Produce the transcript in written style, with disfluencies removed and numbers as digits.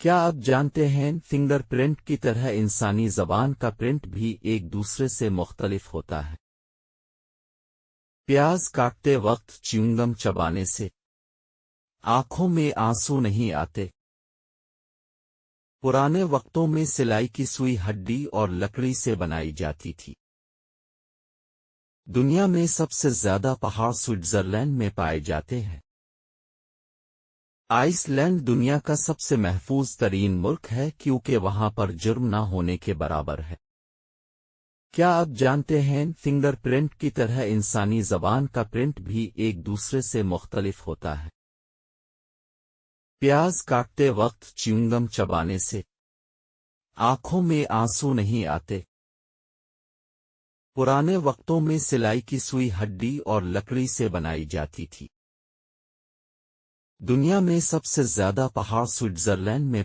کیا آپ جانتے ہیں فنگر پرنٹ کی طرح انسانی زبان کا پرنٹ بھی ایک دوسرے سے مختلف ہوتا ہے؟ پیاز کاٹتے وقت چیونگم چبانے سے آنکھوں میں آنسو نہیں آتے۔ پرانے وقتوں میں سلائی کی سوئی ہڈی اور لکڑی سے بنائی جاتی تھی۔ دنیا میں سب سے زیادہ پہاڑ سوئٹزرلینڈ میں پائے جاتے ہیں۔ آئس لینڈ دنیا کا سب سے محفوظ ترین ملک ہے کیونکہ وہاں پر جرم نہ ہونے کے برابر ہے۔ کیا آپ جانتے ہیں فنگر پرنٹ کی طرح انسانی زبان کا پرنٹ بھی ایک دوسرے سے مختلف ہوتا ہے؟ پیاز کاٹتے وقت چیونگم چبانے سے آنکھوں میں آنسو نہیں آتے۔ پرانے وقتوں میں سلائی کی سوئی ہڈی اور لکڑی سے بنائی جاتی تھی۔ دنیا میں سب سے زیادہ پہاڑ سوئٹزرلینڈ میں